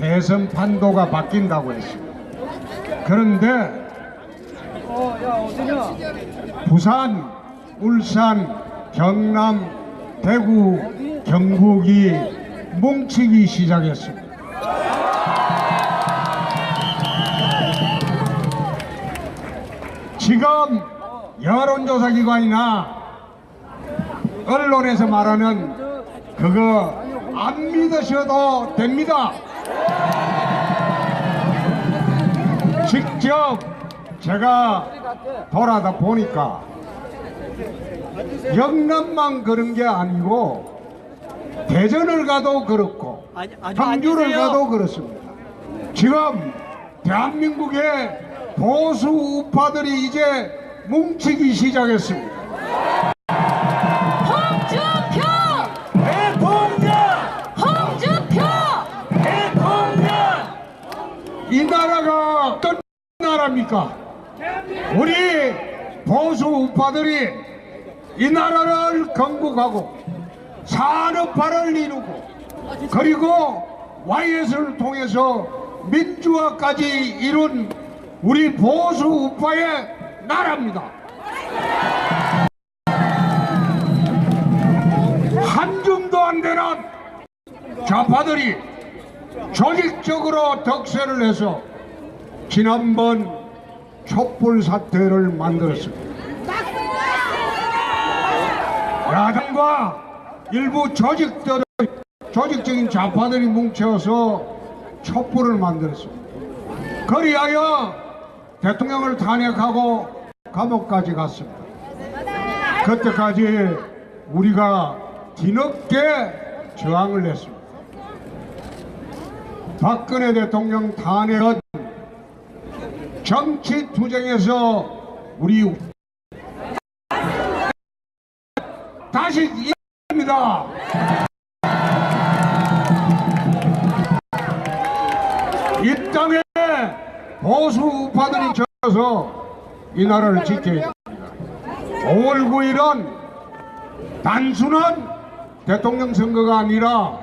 대선 판도가 바뀐다고 했습니다. 그런데 부산, 울산, 경남, 대구, 경북이 뭉치기 시작했습니다. 지금 여론조사 기관이나 언론에서 말하는 그거 안 믿으셔도 됩니다. 직접 제가 돌아다 보니까 영남만 그런 게 아니고 대전을 가도 그렇고 광주를 가도 그렇습니다. 지금 대한민국의 보수 우파들이 이제 뭉치기 시작했습니다. 홍준표! 대통령! 홍준표! 대통령! 이 나라가 어떤 나라입니까? 우리 보수 우파들이 이 나라를 건국하고 산업화를 이루고 그리고 YS를 통해서 민주화까지 이룬 우리 보수 우파의 나라입니다. 한 줌도 안 되는 좌파들이 조직적으로 덕세를 해서 지난번 촛불 사태를 만들었습니다. 야당과 일부 조직적인 좌파들이 뭉쳐서 촛불을 만들었습니다. 그리하여 대통령을 탄핵하고 감옥까지 갔습니다. 그때까지 우리가 뒤늦게 저항을 했습니다. 박근혜 대통령 탄핵은 정치 투쟁에서 우리 다시 이깁니다. 이 땅에 보수 우파들이 져서 이 나라를 지켜야 됩니다. 5월 9일은 단순한 대통령 선거가 아니라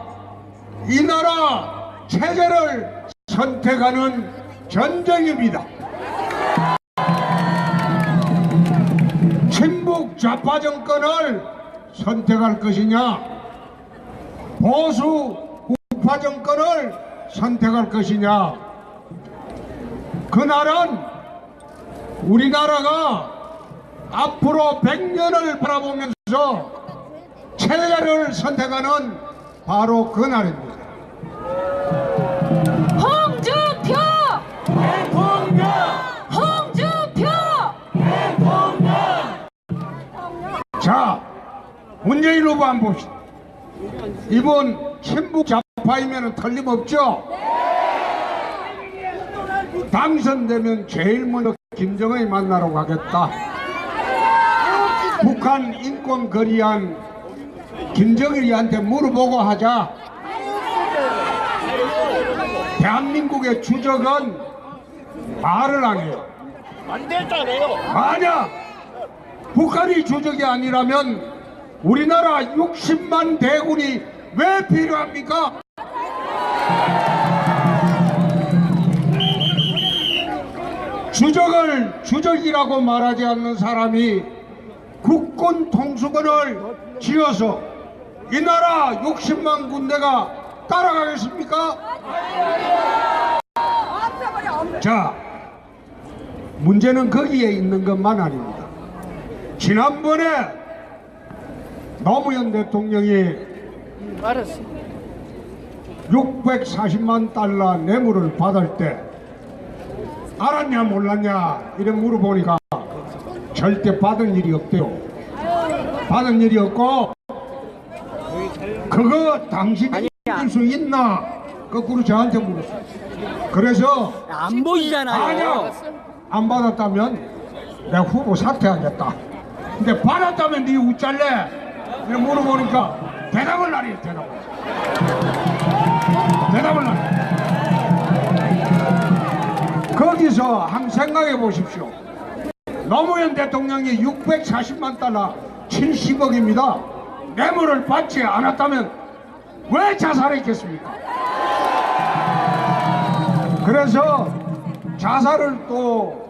이 나라 체제를 선택하는 전쟁입니다. 친북 좌파 정권을 선택할 것이냐, 보수 우파 정권을 선택할 것이냐. 그날은 우리나라가 앞으로 100년을 바라보면서 체제를 선택하는 바로 그날입니다. 홍준표! 대통령! 홍준표! 대통령! 자, 문재인 후보 한번 봅시다. 이번 친북 좌파이면 틀림없죠? 당선되면 제일 먼저 김정은이 만나러 가겠다. 북한 인권 거리한 김정일이한테 물어보고 하자. 대한민국의 주적은 말을 안 해요. 안 됐잖아요. 만약 북한이 주적이 아니라면 우리나라 60만 대군이 왜 필요합니까? 주적을 주적이라고 말하지 않는 사람이 국군 통수권을 지어서 이 나라 60만 군대가 따라가겠습니까? 자, 문제는 거기에 있는 것만 아닙니다. 지난번에 노무현 대통령이 640만 달러 뇌물을 받을 때 알았냐 몰랐냐 이래 물어보니까 절대 받은 일이 없대요. 받은 일이 없고 그거 당신이 할 수 있나? 거꾸로 저한테 물었어요. 그래서 안 보이잖아요. 아니야, 안 받았다면 내가 후보 사퇴하겠다. 근데 받았다면 네 웃잘래? 이래 물어보니까 대답을 하래요. 대답을 하래요. 거기서 한번 생각해 보십시오. 노무현 대통령이 640만 달러 70억입니다. 뇌물을 받지 않았다면 왜 자살했겠습니까? 그래서 자살을 또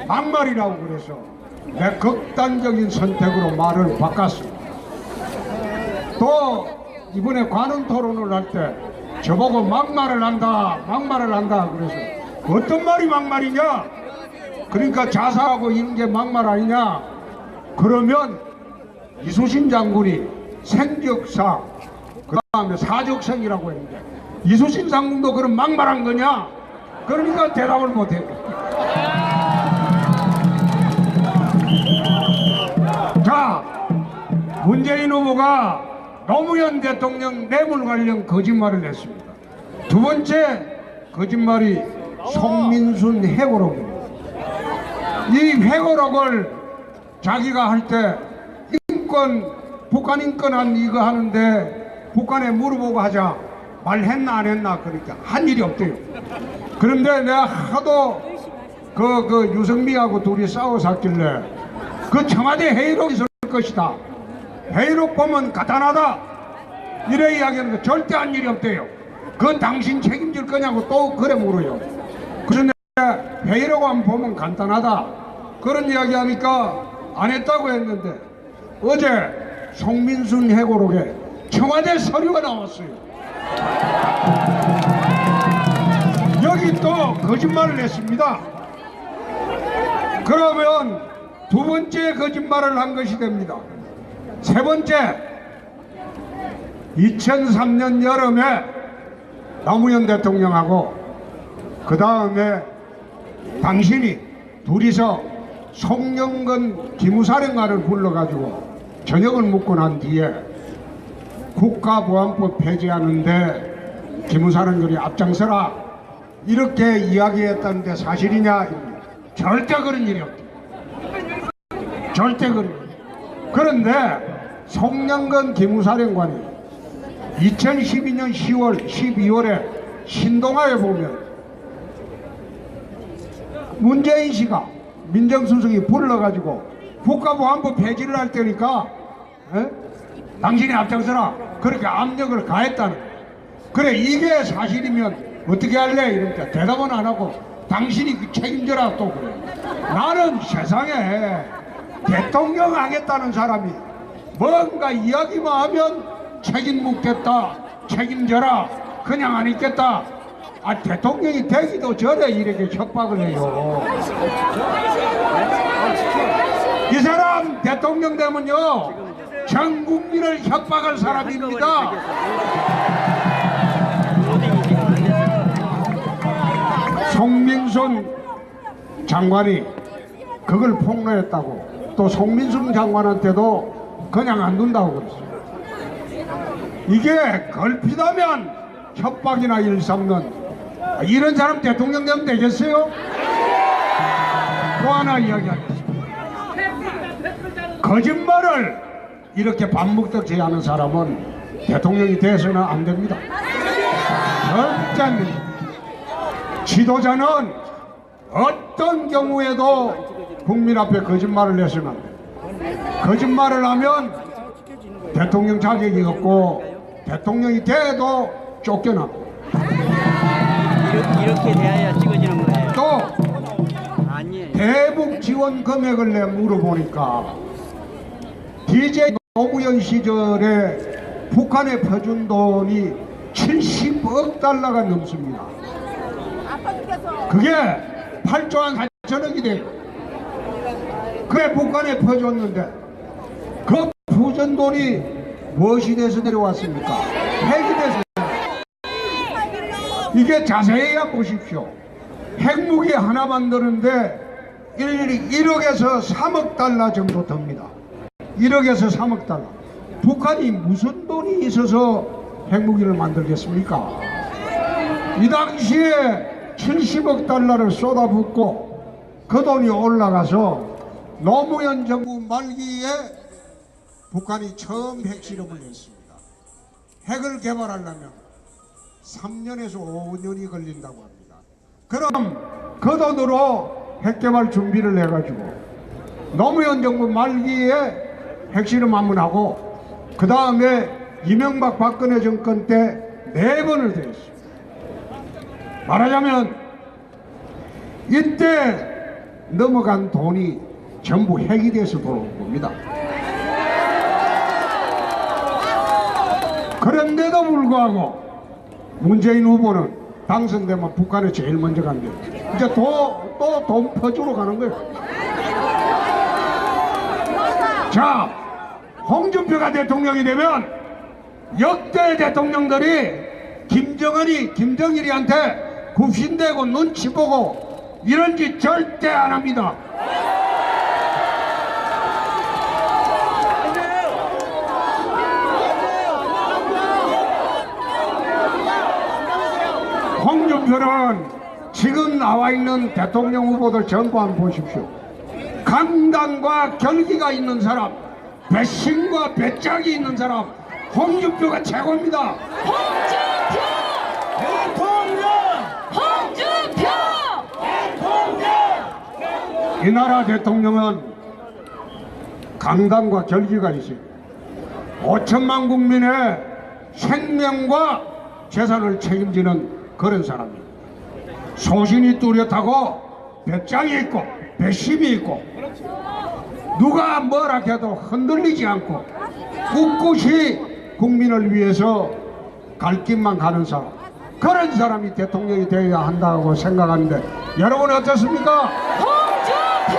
막말이라고 그래서 내 극단적인 선택으로 말을 바꿨습니다. 또 이번에 관훈 토론을 할 때 저보고 막말을 한다 그래서 어떤 말이 막말이냐, 그러니까 자살하고 이런 게 막말 아니냐, 그러면 이수신 장군이 생적사 그 다음에 사적생이라고 했는데 이수신 장군도 그런 막말한 거냐, 그러니까 대답을 못해요. 자, 문재인 후보가 노무현 대통령 뇌물 관련 거짓말을 했습니다. 두 번째 거짓말이 송민순 회고록입니다. 이 회고록을 자기가 할 때 인권, 북한 인권한 이거 하는데 북한에 물어보고 하자 말했나 안 했나, 그러니까 한 일이 없대요. 그런데 내가 하도 그 유승미하고 둘이 싸워 샀길래 그 청와대 회의록이 있을 것이다, 회의록 보면 간단하다, 이래 이야기하는 거 절대 한 일이 없대요. 그 당신 책임질 거냐고 또 그래 물어요. 그런데 회의록 한번 보면 간단하다 그런 이야기 하니까 안 했다고 했는데 어제 송민순 회고록에 청와대 서류가 나왔어요. 여기 또 거짓말을 했습니다. 그러면 두 번째 거짓말을 한 것이 됩니다. 세 번째, 2003년 여름에 노무현 대통령하고 그 다음에 당신이 둘이서 송영건 기무사령관을 불러가지고 저녁을 먹고 난 뒤에 국가보안법 폐지하는데 기무사령관이 앞장서라 이렇게 이야기했다는데 사실이냐? 절대 그런 일이 없다. 절대 그런 일. 그런데 송영건 기무사령관이 2012년 10월, 12월에 신동아에 보면 문재인 씨가 민정수석이 불러가지고 국가보안법 폐지를 할 때니까 당신이 앞장서라 그렇게 압력을 가했다는. 그래, 이게 사실이면 어떻게 할래? 이러니까 대답은 안 하고 당신이 그 책임져라 또 그래. 나는 세상에 대통령 하겠다는 사람이 뭔가 이야기만 하면 책임 묻겠다, 책임져라, 그냥 안 있겠다. 아, 대통령이 되기도 전에 이렇게 협박을 해요. 이 사람 대통령 되면요 전 국민을 협박할 사람입니다. 송민순 장관이 그걸 폭로했다고, 또 송민순 장관한테도 그냥 안 둔다고 그랬어요. 이게 걸핏하면 협박이나 일삼는 이런 사람 대통령 되면 되겠어요? 또 하나 이야기하겠습니다. 거짓말을 이렇게 반복적지 않은 사람은 대통령이 돼서는 안 됩니다. 절대 안 됩니다. 지도자는 어떤 경우에도 국민 앞에 거짓말을 해서는 안 돼요. 거짓말을 하면 대통령 자격이 없고 대통령이 돼도 쫓겨납니다. 이렇게 돼야 찍어지는 거예요. 또 아니에요. 대북 지원 금액을 내 물어보니까 DJ 노무현 시절에 북한에 퍼준 돈이 70억 달러가 넘습니다. 그게 8조 한 4천억이 돼요. 그래 북한에 퍼줬는데 그 퍼준 돈이 무엇이 돼서 내려왔습니까? 핵이 돼서. 이게 자세히 보십시오. 핵무기 하나 만드는데 1억에서 3억 달러 정도 듭니다. 1억에서 3억 달러. 북한이 무슨 돈이 있어서 핵무기를 만들겠습니까? 이 당시에 70억 달러를 쏟아붓고 그 돈이 올라가서 노무현 정부 말기에 북한이 처음 핵실험을 했습니다. 핵을 개발하려면 3년에서 5년이 걸린다고 합니다. 그럼 그 돈으로 핵개발 준비를 해가지고 노무현 정부 말기에 핵실험 한번 하고 그 다음에 이명박 박근혜 정권 때 4번을 됐습니다. 말하자면 이때 넘어간 돈이 전부 핵이 돼서 돌아온 겁니다. 그런데도 불구하고 문재인 후보는 당선되면 북한에 제일 먼저 간대. 이제 또 돈 퍼주러 가는 거예요. 자, 홍준표가 대통령이 되면 역대 대통령들이 김정일이한테 굽신대고 눈치 보고 이런 짓 절대 안 합니다. 홍준표는 지금 나와 있는 대통령 후보들 전부 한번 보십시오. 강단과 결기가 있는 사람, 배신과 배짱이 있는 사람, 홍준표가 최고입니다. 홍준표! 대통령! 홍준표! 대통령! 이 나라 대통령은 강단과 결기가 있어요. 5천만 국민의 생명과 재산을 책임지는 그런 사람입니다. 소신이 뚜렷하고 배짱이 있고 배심이 있고 누가 뭐라 해도 흔들리지 않고 꿋꿋이 국민을 위해서 갈 길만 가는 사람, 그런 사람이 대통령이 되어야 한다고 생각하는데 여러분 어떻습니까? 홍준표!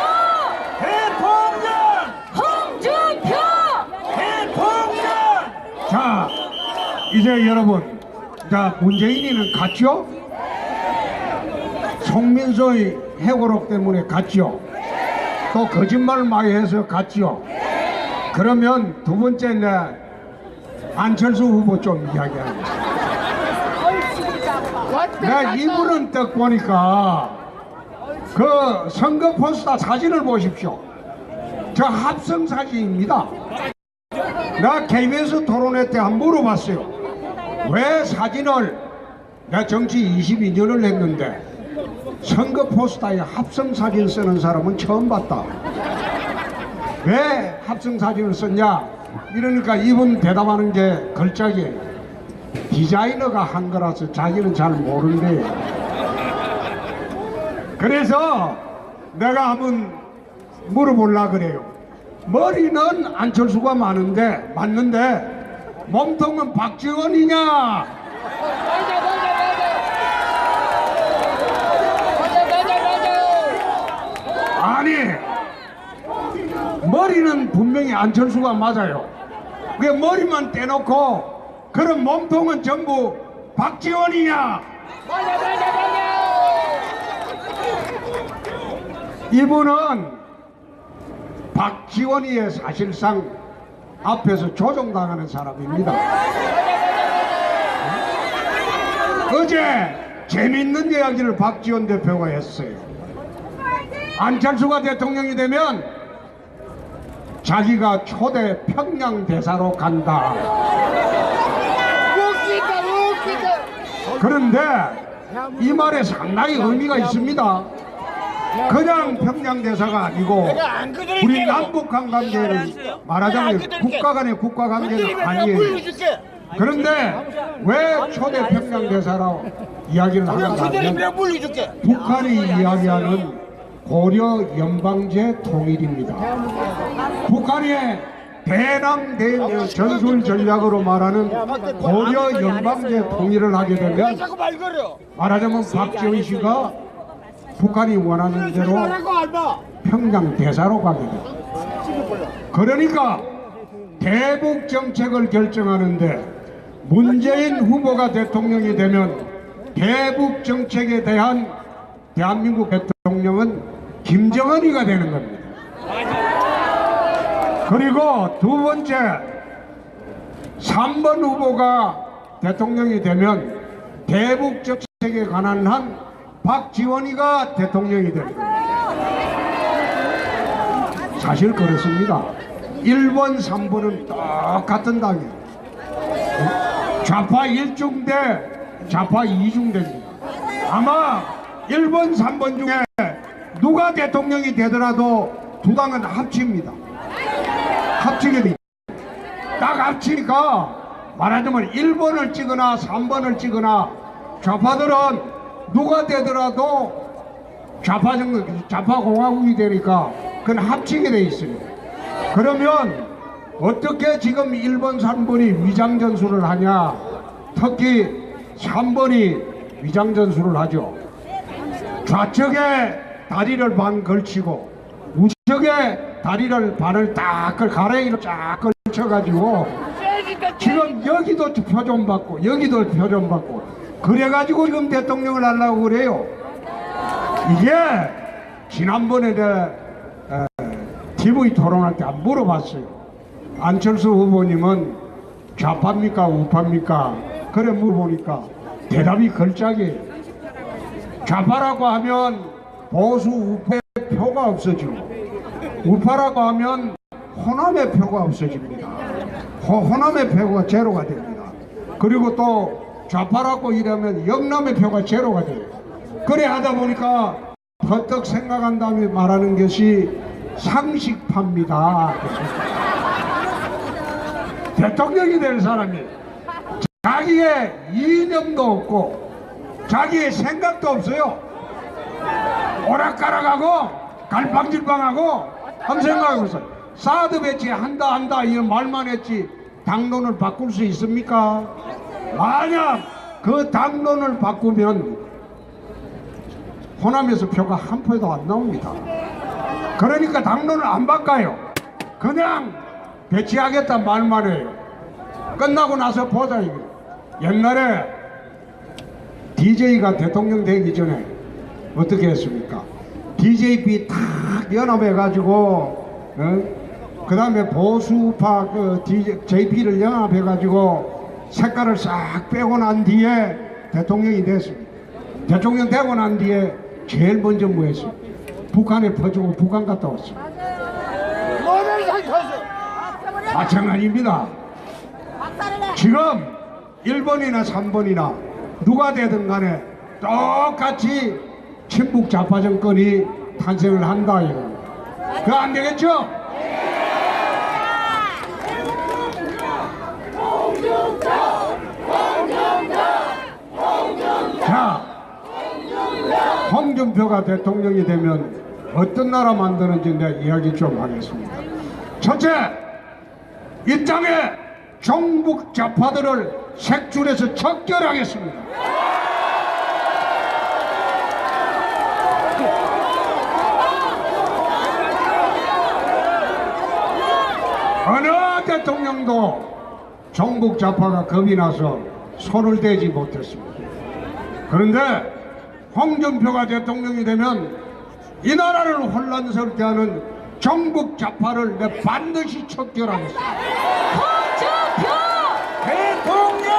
대통령! 홍준표! 대통령! 자, 이제 여러분, 자, 문재인이는 갔죠? 송민소의 해고록 때문에 갔죠? 또 거짓말 많이 해서 갔죠? 그러면 두 번째 내 안철수 후보 좀 이야기합니다. 내가 이분은 딱 보니까 그 선거 포스터 사진을 보십시오. 저 합성 사진입니다. 나 KBS 토론회 때 한 물어봤어요. 왜 사진을, 내가 정치 22년을 했는데 선거 포스터에 합성 사진 쓰는 사람은 처음 봤다. 왜 합성 사진을 썼냐? 이러니까 이분 대답하는 게 걸작이에요. 디자이너가 한 거라서 자기는 잘 모른대. 그래서 내가 한번 물어보려고 그래요. 머리는 안철수가 맞는데 몸통은 박지원이냐? 아니, 머리는 분명히 안철수가 맞아요. 왜 머리만 떼놓고 그런 몸통은 전부 박지원이냐? 이분은 박지원이의 사실상 앞에서 조종당하는 사람입니다. 어제 재밌는 이야기를 박지원 대표가 했어요. 안철수가 대통령이 되면 자기가 초대 평양 대사로 간다. 그런데 이 말에 상당히 의미가 있습니다. 그냥 평양 대사가 아니고 우리 남북한 관계는 말하자면 국가 간의 국가 관계는 아니에요. 그런데 왜 초대 평양 대사라고 이야기를 하는가 하면 북한이 이야기하는 고려 연방제 통일입니다. 북한의 대남 전술 전략으로 말하는 고려 연방제 통일을 하게 되면 말하자면 박지원 씨가 북한이 원하는 대로 평양 대사로 가게 됩니다. 그러니까 대북 정책을 결정하는데 문재인 후보가 대통령이 되면 대북 정책에 대한 대한민국 대통령은 김정은이가 되는 겁니다. 그리고 두 번째 3번 후보가 대통령이 되면 대북 정책에 관한 한 박지원이가 대통령이 됩니다. 사실 그렇습니다. 1번, 3번은 똑같은 당이에요. 좌파 1중대, 좌파 2중대입니다. 아마 1번, 3번 중에 누가 대통령이 되더라도 두 당은 합칩니다. 합치게 됩니다. 딱 합치니까 말하자면 1번을 찍거나 3번을 찍거나 좌파들은 누가 되더라도 좌파공화국이 되니까 그건 합치게 돼 있습니다. 그러면 어떻게 지금 1번, 3번이 위장전술을 하냐? 특히 3번이 위장전술을 하죠. 좌측에 다리를 반 걸치고 우측에 다리를 반을 딱 가랭이로 쫙 걸쳐가지고 지금 여기도 표좀 받고 여기도 표좀 받고 그래가지고 지금 대통령을 하려고 그래요. 이게 지난번에 TV 토론할 때 안 물어봤어요. 안철수 후보님은 좌파입니까 우파입니까? 그래 물어보니까 대답이 걸작이에요. 좌파라고 하면 보수 우파의 표가 없어지고 우파라고 하면 호남의 표가 없어집니다. 호남의 표가 제로가 됩니다. 그리고 또 좌파라고 이러면 영남의 표가 제로가 돼요. 그래 하다 보니까 퍼뜩 생각한 다음에 말하는 것이 상식파입니다. 대통령이 될 사람이 자기의 이념도 없고 자기의 생각도 없어요. 오락가락하고 갈팡질팡하고 한 생각하고 있어요. 사드 배치 한다 이런 말만 했지 당론을 바꿀 수 있습니까? 만약 그 당론을 바꾸면 호남에서 표가 한 표도 안 나옵니다. 그러니까 당론을 안 바꿔요. 그냥 배치하겠다 말만 해요. 끝나고 나서 보자 이거. 옛날에 DJ가 대통령 되기 전에 어떻게 했습니까? DJP 탁 연합해가지고 그 다음에 보수파 그 JP를 연합해가지고 색깔을 싹 빼고 난 뒤에 대통령이 됐습니다. 대통령 되고 난 뒤에 제일 먼저 뭐 했어요? 북한에 퍼주고 북한 갔다 왔어요. 마찬가지입니다. 지금 1번이나 3번이나 누가 되든 간에 똑같이 친북 좌파 정권이 탄생을 한다 이겁니다. 그거 안 되겠죠? 자, 홍준표가 대통령이 되면 어떤 나라 만드는지 내가 이야기 좀 하겠습니다. 첫째, 이 땅에 종북 좌파들을 색출해서 척결하겠습니다. 어느 대통령도 종북 좌파가 겁이 나서 손을 대지 못했습니다. 그런데 홍준표가 대통령이 되면 이 나라를 혼란스럽게 하는 종북 좌파를 내가 반드시 척결하겠습니다. 홍준표! 대통령!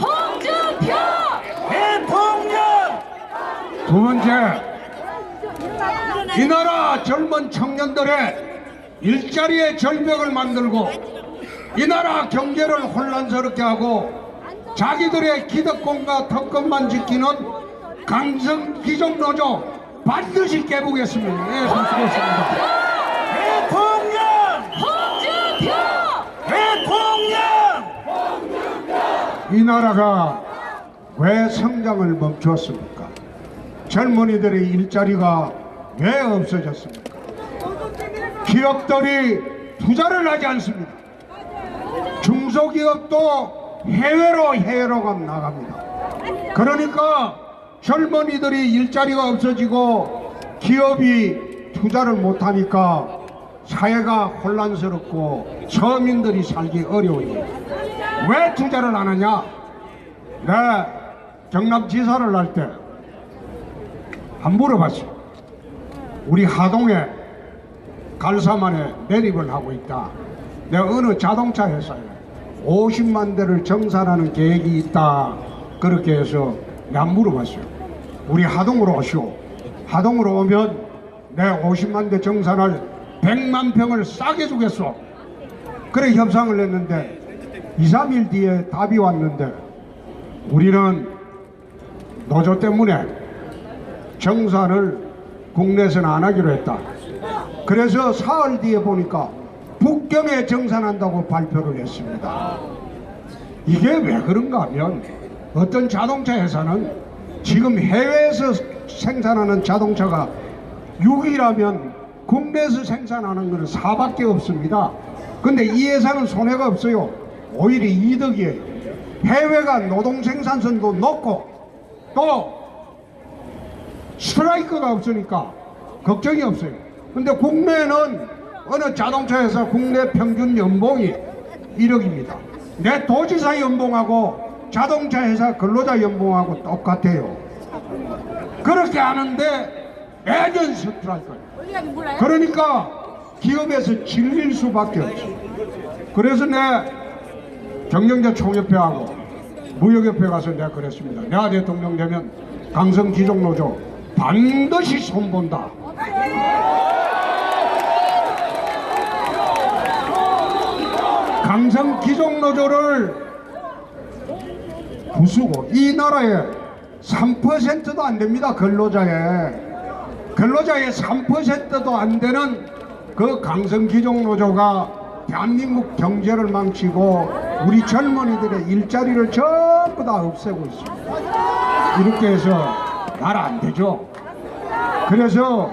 홍준표! 대통령! 두 번째, 이 나라 젊은 청년들의 일자리의 절벽을 만들고 이 나라 경제를 혼란스럽게 하고 자기들의 기득권과 특권만 지키는 강성 귀족노조 반드시 깨보겠습니다. 예, 수고했습니다. 대통령! 홍준표! 대통령! 이 나라가 왜 성장을 멈추었습니까? 젊은이들의 일자리가 왜 없어졌습니까? 기업들이 투자를 하지 않습니다. 중소기업도 해외로 나갑니다. 그러니까 젊은이들이 일자리가 없어지고 기업이 투자를 못하니까 사회가 혼란스럽고 서민들이 살기 어려워요. 왜 투자를 안 하냐? 내가 경남지사를 할 때 한 물어봤어요. 우리 하동에 갈사만에 매립을 하고 있다. 내가 어느 자동차 회사에 50만 대를 정산하는 계획이 있다. 그렇게 해서 내가 물어봤어요. 우리 하동으로 오시오. 하동으로 오면 내가 50만 대 정산할 100만 평을 싸게 주겠소. 그래 협상을 했는데 2, 3일 뒤에 답이 왔는데 우리는 노조 때문에 정산을 국내에서는 안 하기로 했다. 그래서 사흘 뒤에 보니까 북경에 정산한다고 발표를 했습니다. 이게 왜 그런가 하면 어떤 자동차 회사는 지금 해외에서 생산하는 자동차가 6이라면 국내에서 생산하는 것은 4밖에 없습니다. 근데 이 회사는 손해가 없어요. 오히려 이득이에요. 해외가 노동 생산성도 높고 또 스트라이크가 없으니까 걱정이 없어요. 근데 국내는 어느 자동차 회사 국내 평균 연봉이 1억입니다. 내 도지사 연봉하고 자동차 회사 근로자 연봉하고 똑같아요. 그렇게 하는데 매년 스트라이크예요. 그러니까 기업에서 질릴 수밖에 없어요. 그래서 내 경영자 총협회하고 무역협회 가서 내가 그랬습니다. 내가 대통령 되면 강성 기종노조 반드시 손본다. 강성 기종노조를 부수고 이 나라에 3%도 안 됩니다. 근로자의 3%도 안 되는 그 강성 기종노조가 대한민국 경제를 망치고 우리 젊은이들의 일자리를 전부 다 없애고 있습니다. 이렇게 해서 나라 안 되죠. 그래서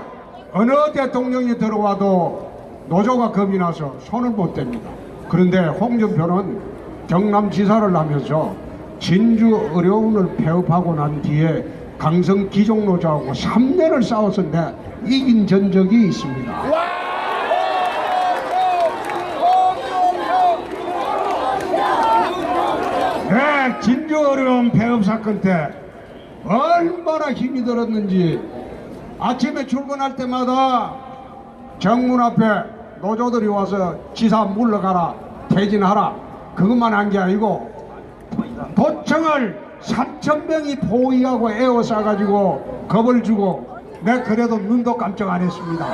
어느 대통령이 들어와도 노조가 겁이 나서 손을 못 댑니다. 그런데 홍준표는 경남지사를 하면서 진주 의료원을 폐업하고 난 뒤에 강성 기종노조하고 3년을 싸웠었는데 이긴 전적이 있습니다. 네, 진주 의료원 폐업 사건 때 얼마나 힘이 들었는지 아침에 출근할 때마다 정문 앞에 노조들이 와서 지사 물러가라 퇴진하라 그것만 한 게 아니고 도청을 3,000명이 포위하고 에워싸가지고 겁을 주고 내가 그래도 눈도 깜짝 안 했습니다.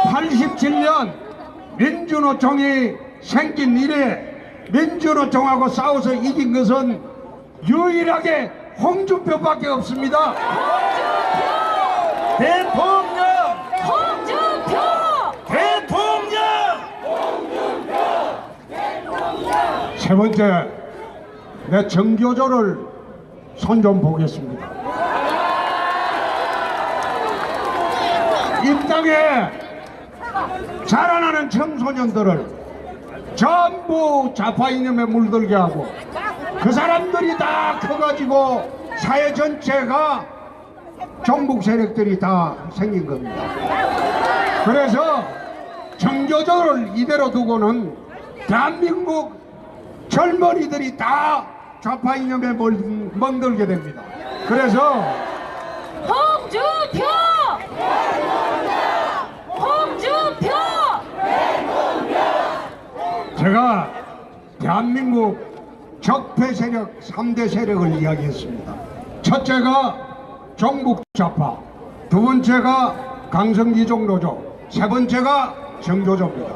87년 민주노총이 생긴 이래 민주노총하고 싸워서 이긴 것은 유일하게 홍준표밖에 없습니다. 대통령! 홍준표! 대통령! 세 번째, 내 정교조를 손 좀 보겠습니다. 이 땅에 자라나는 청소년들을 전부 좌파 이념에 물들게 하고 그 사람들이 다 커가지고 사회 전체가 종북 세력들이 다 생긴 겁니다. 그래서 정교조를 이대로 두고는 대한민국 젊은이들이 다 좌파 이념에 멍들게 됩니다. 그래서 홍준표! 홍준표! 제가 대한민국 적폐 세력 3대 세력을 이야기했습니다. 첫째가 종북 좌파, 두 번째가 강성기종노조, 세 번째가 정교조입니다.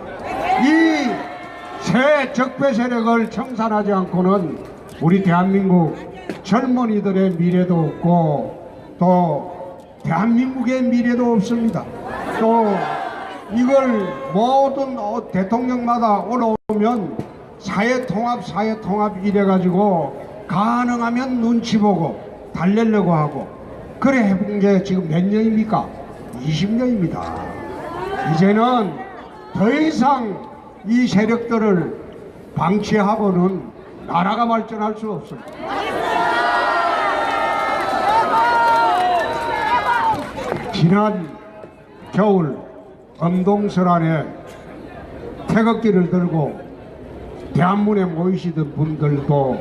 이 세 적폐 세력을 청산하지 않고는 우리 대한민국 젊은이들의 미래도 없고 또 대한민국의 미래도 없습니다. 또 이걸 모든 대통령마다 올라오면 사회통합 이래가지고 가능하면 눈치 보고 달래려고 하고 그래 해본 게 지금 몇 년입니까? 20년입니다. 이제는 더 이상 이 세력들을 방치하고는 나라가 발전할 수 없습니다. 지난 겨울 엄동설안에 태극기를 들고 대한문에 모이시던 분들도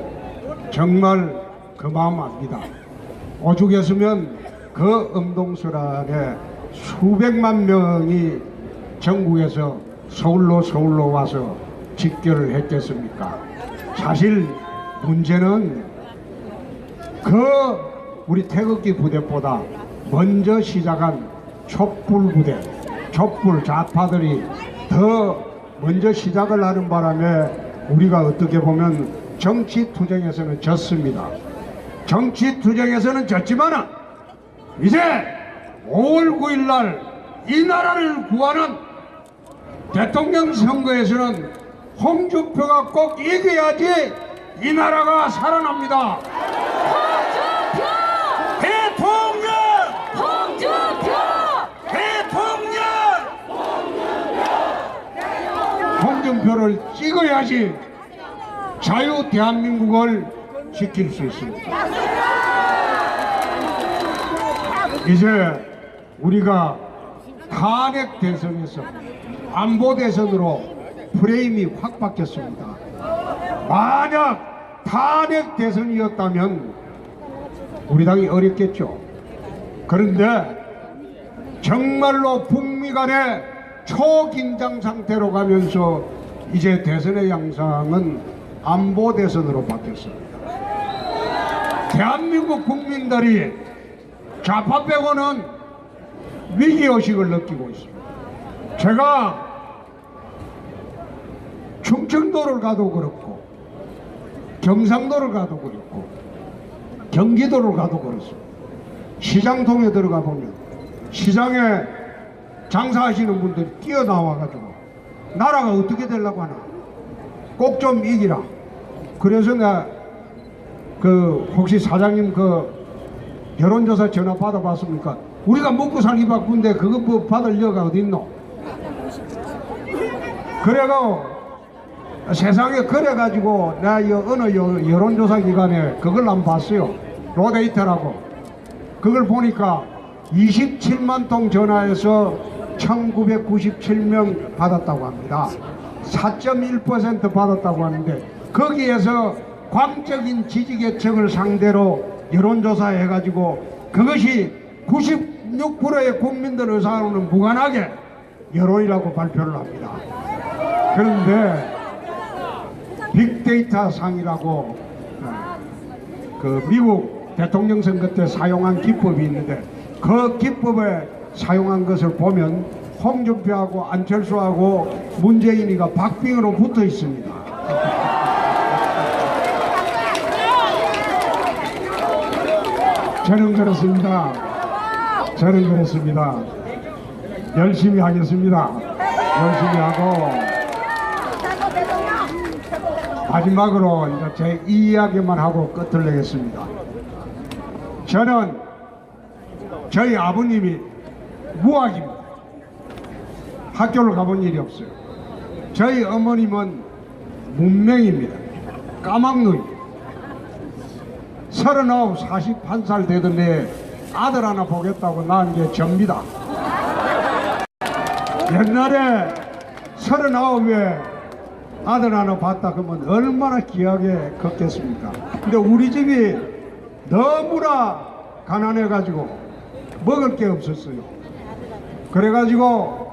정말 그 마음 압니다. 오죽했으면 그 엄동설안에 수백만 명이 전국에서 서울로 와서 집결을 했겠습니까? 사실 문제는 그 우리 태극기 부대보다 먼저 시작한 촛불 부대, 촛불 좌파들이 더 먼저 시작을 하는 바람에 우리가 어떻게 보면 정치투쟁에서는 졌습니다. 정치투쟁에서는 졌지만은 이제 5월 9일 날 이 나라를 구하는 대통령 선거에서는 홍준표가 꼭 이겨야지 이 나라가 살아납니다. 대통령! 홍준표! 대통령! 홍준표를 찍어야지 자유 대한민국을 지킬 수 있습니다. 이제 우리가 탄핵 대선에서 안보 대선으로 프레임이 확 바뀌었습니다. 만약 탄핵 대선이었다면 우리 당이 어렵겠죠. 그런데 정말로 북미 간의 초긴장 상태로 가면서 이제 대선의 양상은 안보 대선으로 바뀌었습니다. 대한민국 국민들이 좌파 빼고는 위기의식을 느끼고 있습니다. 제가 충청도를 가도 그렇고 경상도를 가도 그렇고 경기도를 가도 그렇습니다. 시장통에 들어가 보면 시장에 장사하시는 분들이 뛰어나와가지고 나라가 어떻게 되려고 하나 꼭 좀 이기라. 그래서 내가 혹시 사장님 여론조사 전화 받아봤습니까? 우리가 먹고 살기 바쁜데 그거 뭐 받을 여가 어딨노? 그래가 세상에 그래가지고 내가 어느 여론조사 기관에 그걸 한번 봤어요. 로데이터라고. 그걸 보니까 27만 통 전화해서 1997명 받았다고 합니다. 4.1% 받았다고 하는데 거기에서 광적인 지지계층을 상대로 여론조사 해가지고 그것이 96%의 국민들 의사와는 무관하게 여론이라고 발표를 합니다. 그런데 빅데이터 상이라고 미국 대통령 선거 때 사용한 기법이 있는데 그 기법에 사용한 것을 보면 홍준표하고 안철수하고 문재인이가 박빙으로 붙어 있습니다. 저는 그렇습니다. 열심히 하겠습니다. 열심히 하고 마지막으로 이제 제 이야기만 하고 끝을 내겠습니다. 저는 저희 아버님이 무학입니다. 학교를 가본 일이 없어요. 저희 어머님은 문맹입니다. 까막눈. 39, 41살 되던 애 아들 하나 보겠다고 낳은 게 접니다. 옛날에 39에 아들 하나 봤다 그러면 얼마나 귀하게 컸겠습니까? 근데 우리 집이 너무나 가난해가지고 먹을 게 없었어요. 그래가지고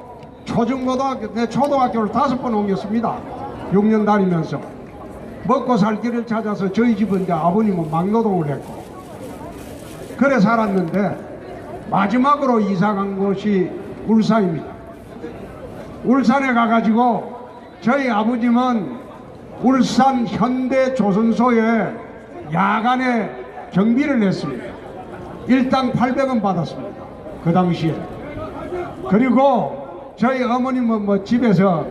내 초등학교를 5번 옮겼습니다. 6년 다니면서 먹고 살 길을 찾아서 저희 집은 이제 아버님은 막노동을 했고 그래 살았는데 마지막으로 이사간 곳이 울산입니다. 울산에 가가지고 저희 아버님은 울산 현대조선소에 야간에 경비를 했습니다. 일당 800원 받았습니다. 그 당시에. 그리고 저희 어머님은 뭐 집에서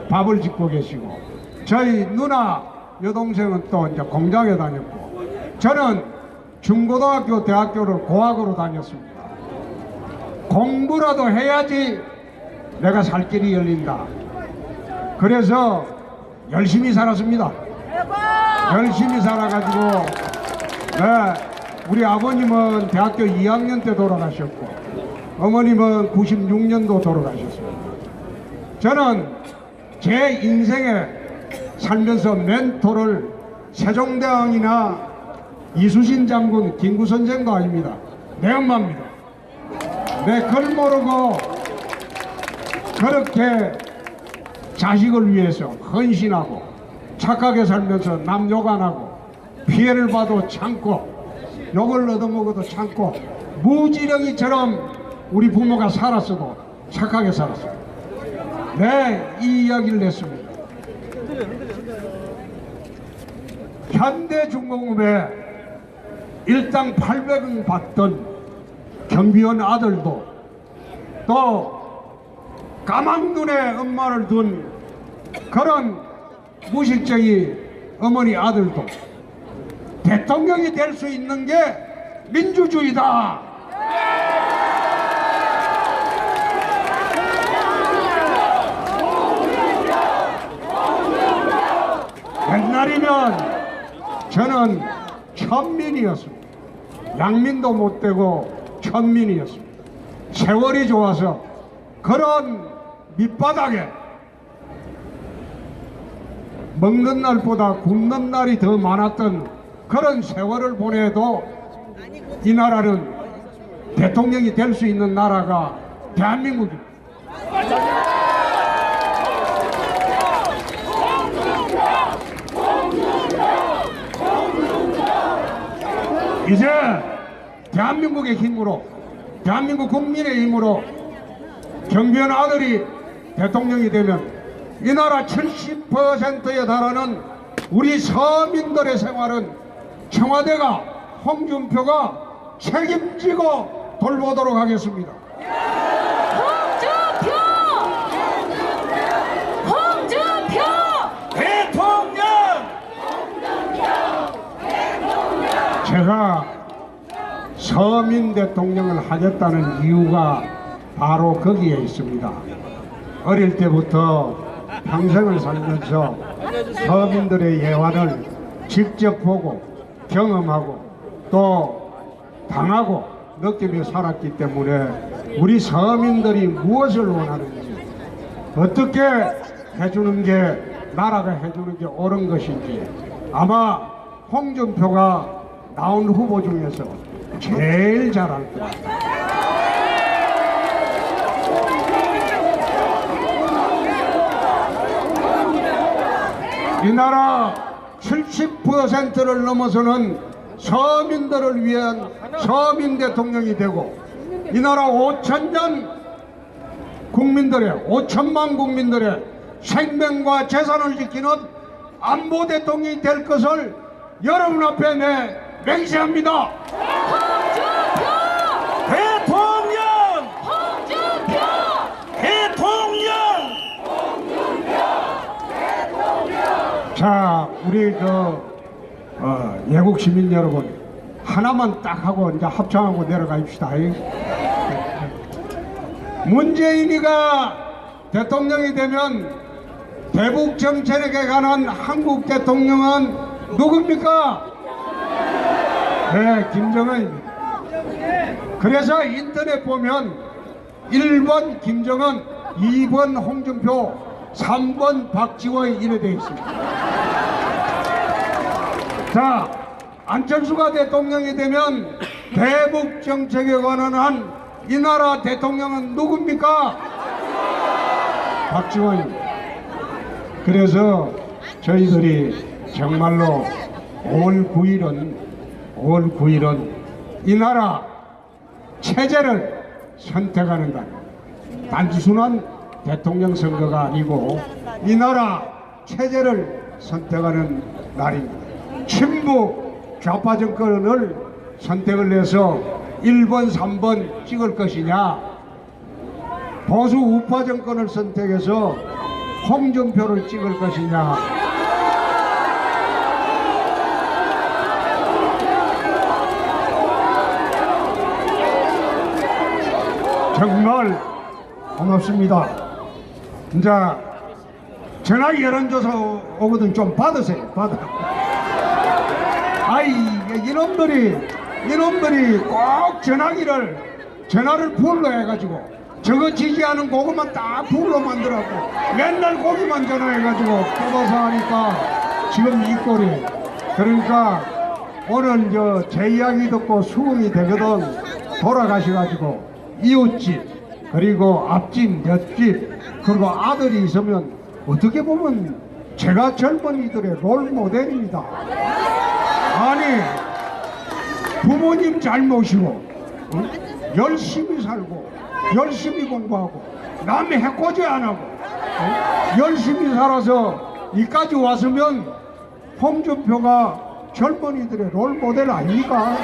밥을 짓고 계시고 저희 누나 여동생은 또 이제 공장에 다녔고 저는 중고등학교 대학교를 고학으로 다녔습니다. 공부라도 해야지 내가 살 길이 열린다. 그래서 열심히 살았습니다. 열심히 살아가지고 우리 아버님은 대학교 2학년 때 돌아가셨고 어머님은 96년도 돌아가셨습니다. 저는 제 인생에 살면서 멘토를 세종대왕이나 이수신 장군, 김구 선생도 아닙니다. 내 엄마입니다. 그걸 모르고 그렇게 자식을 위해서 헌신하고 착하게 살면서 남 욕 안 하고 피해를 봐도 참고 욕을 얻어먹어도 참고 무지렁이처럼 우리 부모가 살았어도 착하게 살았어요. 이 이야기를 냈습니다. 현대중공업에 일당 800원 받던 경비원 아들도 또 까막눈에 엄마를 둔 그런 무식쟁이 어머니 아들도 대통령이 될 수 있는 게 민주주의다. 옛날이면 저는 천민이었습니다. 양민도 못 되고 천민이었습니다. 세월이 좋아서 그런 밑바닥에 먹는 날보다 굶는 날이 더 많았던 그런 세월을 보내도 이 나라는 대통령이 될 수 있는 나라가 대한민국입니다. 이제 대한민국의 힘으로, 대한민국 국민의 힘으로 경비원 아들이 대통령이 되면 이 나라 70%에 달하는 우리 서민들의 생활은 청와대가, 홍준표가 책임지고 돌보도록 하겠습니다. 홍준표! 대통령! 제가 서민 대통령을 하겠다는 이유가 바로 거기에 있습니다. 어릴 때부터 평생을 살면서 서민들의 예화를 직접 보고 경험하고 또 당하고 느끼며 살았기 때문에 우리 서민들이 무엇을 원하는지, 어떻게 해주는 게 나라가 해주는 게 옳은 것인지 아마 홍준표가 나온 후보 중에서 제일 잘 알 겁니다. 이 나라 70%를 넘어서는 서민들을 위한 서민 대통령이 되고 이 나라 5천년 국민들의 5천만 국민들의 생명과 재산을 지키는 안보 대통령이 될 것을 여러분 앞에 맹세합니다. 대통령! 홍준표! 대통령! 자, 우리 예국 시민 여러분, 하나만 딱 하고 이제 합창하고 내려가십시다. 문재인이가 대통령이 되면 대북 정책에 관한 한국 대통령은 누굽니까? 네, 김정은입니다. 그래서 인터넷 보면 1번 김정은, 2번 홍준표, 3번 박지원 이래 되어 있습니다. 자, 안철수가 대통령이 되면 대북 정책에 관한 이 나라 대통령은 누굽니까? 박지원입니다. 그래서 저희들이 정말로 5월 9일은 이 나라 체제를 선택하는 날, 단순한 대통령 선거가 아니고 이 나라 체제를 선택하는 날입니다. 친북 좌파 정권을 선택을 해서 1번, 3번 찍을 것이냐, 보수 우파 정권을 선택해서 홍준표를 찍을 것이냐. 정말 고맙습니다. 이제 전화 여론조사 오거든 좀 받으세요. 받아. 아이, 이놈들이 꼭 전화를 풀로 해가지고 저거 지지하는 그것만 딱 풀로 만들었고 맨날 거기만 전화해가지고 뽑아서 하니까 지금 이 꼴이. 그러니까 오늘 제 이야기 듣고 수긍이 되거든 돌아가셔가지고 이웃집 그리고 앞집 옆집 그리고 아들이 있으면 어떻게 보면 제가 젊은이들의 롤 모델입니다. 아니 부모님 잘 모시고 열심히 살고 열심히 공부하고 남의 해코지 안 하고 열심히 살아서 이까지 왔으면 홍준표가 젊은이들의 롤 모델 아닙니까?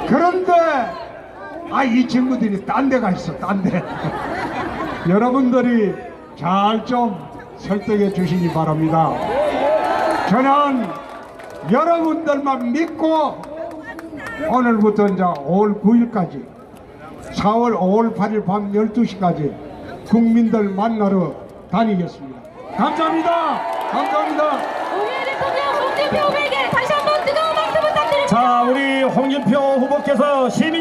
그런데 이 친구들이 딴 데 가 있어. 딴 데. 여러분들이 잘 좀 설득해 주시기 바랍니다. 저는 여러분들만 믿고 오늘부터 이제 5월 9일까지 4월 5월 8일 밤 12시까지 국민들 만나러 다니겠습니다. 감사합니다. 감사합니다. 노무현 대통령 홍준표 후보에게 다시 한번 뜨거운 박수 부탁드립니다. 자, 우리 홍준표 후보께서 시민